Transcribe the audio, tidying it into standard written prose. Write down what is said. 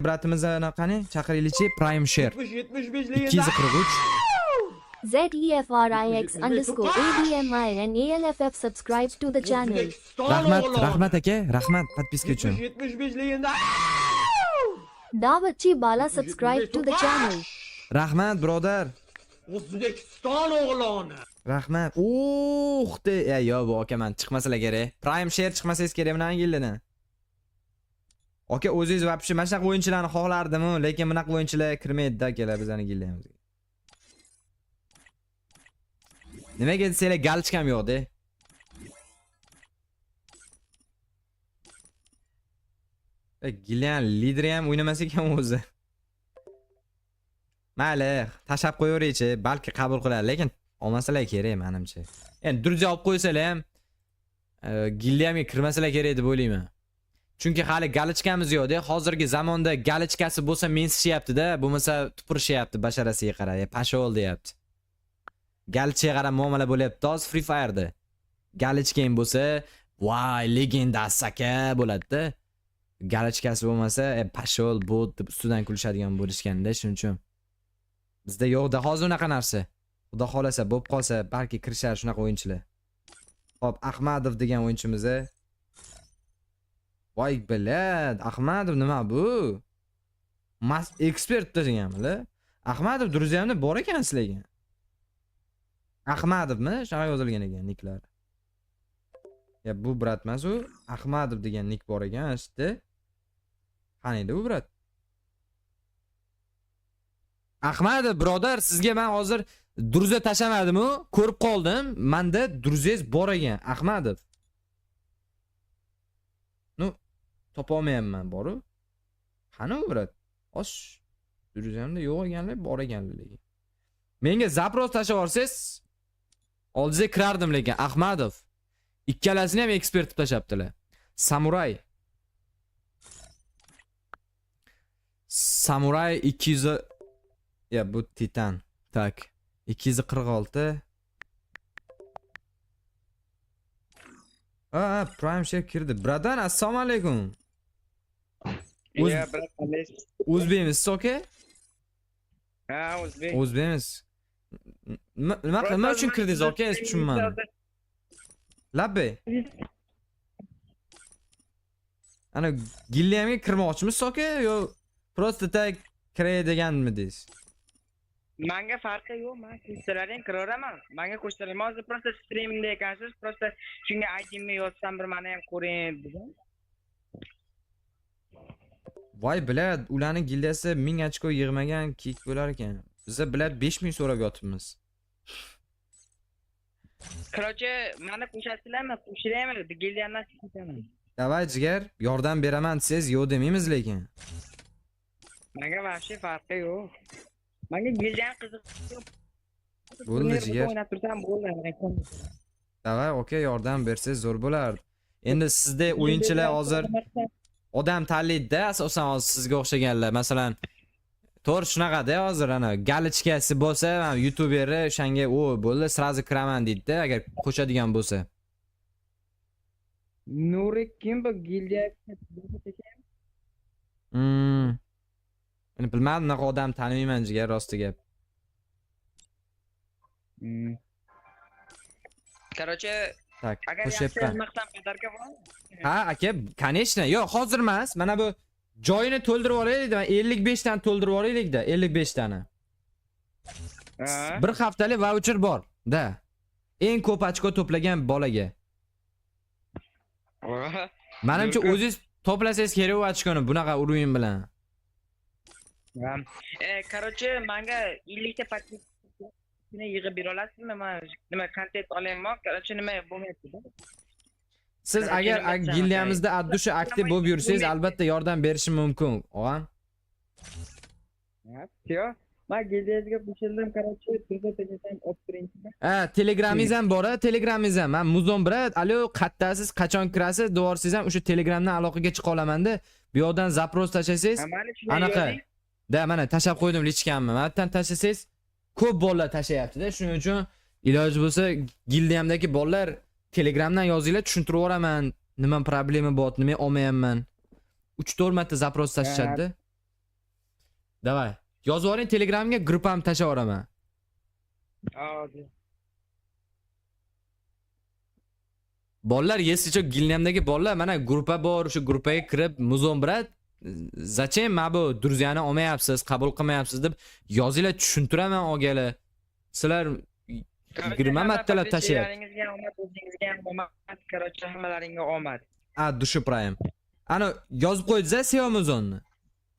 Bratimizni qani chaqirilichi Prime Share 243 ZEFRIX_ADMI and ALFF subscribe to the channel. rahmat aka, rahmat podpiska uchun. 75 legenda. Davachi Bala subscribe to the channel. Rahmat birodar. O'zbekiston o'g'loni. Rahmat. De yo bu aka men chiqmasalar kerak. Prime Share chiqmasangiz kerak bunaqa yildan. Aka o'zingiz vapshi mana shunaqa o'yinchilarni xohlardim-ku, lekin bunaqa o'yinchilar kirmaydi-da akalar bizning gillamizga. Nimaga desanglar galchkam yo'q-da. Gillan lideri ham o'ynamasa ekan o'zi. Mayli, tashab qo'yaveraychi, balki qabul qilar, lekin olmasalar kerak menimcha. Endi durja olib qo'ysalar ham gillamga kirmasalar kerak deb o'ylayman. Chunki hali galichkamiz yo'q-da. Hozirgi zamonda galichkasi bo'lsa mensishyapti-da, bo'lmasa tupurishyapti basharasiga qarab, pashol deyapti. Galichga qarab muomala bo'lyapti hozir Free Fire'da. Galichkang bo'lsa, voy, legendasi aka bo'ladi-da. Galichkasi bo'lmasa, pashol bot deb ustidan kulishadigan bo'lishganda, shuning uchun. Bizda yo'q-da hozir unaqa narsa. Xudo xolasa bo'lib qolsa, balki kirishar shunaqa o'yinchilar. Xo'p, Ahmadov degan o'yinchimiz. Voy bilad, Ahmadov nima bu? Mas ekspert deganmi? Ahmadov Druziyamda bor ekan sizlarga. Ahmadovmi? Shunday yozilgan ekan niklar. Ya bu brat emas u, Ahmadov degan nik bor ekan, ishda. Qani edi bu brat? Ahmadov birodar, sizga men hozir Druziya tashamadim-ku, ko'rib qoldim. Menda Druziyangiz bor ekan, Ahmadov. Topa olmayapman, boru. Qani u brat? Osh. Druziyamda yo'q ekanlar, bor ekanlar. Menga zaпрос tashab olsangiz, oldingizga kirardim lekin Ahmadov. Ikkalasini ham ekspert deb tashabdilar. Samuray. Samuray 200 ya bu Titan. Tak. 246. Prime Share kirdi. Bradan, assalomu alaykum. Ya brat, O'zbekmiz, aka? ha, o'zbek. O'zbekmiz. Nima uchun kirdingiz, aka? Tushunmadim. Labbe. Ana gillamga kirmoqchimisiz, aka? Yo, просто tak kiray deganmidingiz? Menga farqi yo'q, men qo'shtirlarga kiraveraman. Menga qo'shtirlar, hozir просто streamda ekansiz, просто shunga aytdimmi yozsam bir meni ham ko'ring dedim. Voy bilad, ularning gildiyasi 1000 ochko yig'magan kik bo'lar ekan. Bizda bilad 5000 so'rab yotibmiz. Короче, meni qo'shasizlarmi? Qo'shiraymi? Gildiyamdan chiqaman. Davay jigar, yordam beraman desiz, yo'q demaymiz lekin. Menga вообще farqi yo'q. Menga gildiyam qiziq. Bo'ldi jigar. O'ynab tursam bo'ldi. Davay, aka, yordam bersangiz zo'r bo'lardi. Endi sizda o'yinchilar hozir odam tanlaydi-da, asosan hozir sizga o'xshaganlar. Masalan, to'g'ri shunaqada hozir ana galichkasi bo'lsa, YouTuberni o'shanga o bo'ldi, srazi kiraman deydi-da, agar qo'shadigan bo'lsa. Nuri kim bu gildiya? Meni bilmadim, unaqa odam tanimayman jigar, rosti gap. Короче, Tak, agar qo'shyapman. maqtam qadarga bor. Ha, aka, конечно. Yo'q, hozir emas. Mana bu joyini to'ldirib olaylik-da. 55 tani to'ldirib olaylik-da, 55 tani. Bir haftalik voucher bor, da. Eng ko'p ochko to'plagan bolaga. Menimcha o'zingiz to'plasangiz kerak u ochkoni bunaqa o'yin bilan. Короче, menga 50 ta paket yig'ib bera olasizmi? Men nima kontent olayman? Короче, nima bo'lmayapti-da. Siz agar gildiyamizda addusha aktiv bo'lib yursangiz, albatta yordam berishim mumkin, og'am. Yo, men gildiyamizga qo'shildim, короче, turda tegasam o'ttirinchi. Telegramingiz ham bor, telegramingiz ham. Men Muzon brat, alo, qattasiz, qachon kirasiz, devorsiz ham o'sha telegramdan aloqaga chiqa olaman-da. Bu yoqdan zaпрос tashlasangiz, anaqa. Da, mana tashab qo'ydim lichkamni. Mendan tashlasangiz, ko'p bolalar tashlayapti-da. Shuning uchun iloji bo'lsa gildiyamdagi bolalar Telegramdan yozinglar, tushuntirib o'raman. Nima problemi bor, nima olmayapman. 3-4 marta zaпрос tashishadi. Davay. Yozib yuboring Telegramga, gruppamni tashlab yuboraman. Hozir. Bolalar, yesicho Gilnamdagi bolalar mana gruppa bor, o'sha gruppaga kirib muzon brat. Zачем mana bu druzyani olmayapsiz, qabul qilmayapsiz deb yozinglar, tushuntiraman olgalar. Sizlar 20 martalab tashlayapsiz. Laringizga omad, o'zingizga ham omad, короче, hammalaringga omad. Dushi prime. Ana yozib qo'ydiz-a, Sevamuzonni.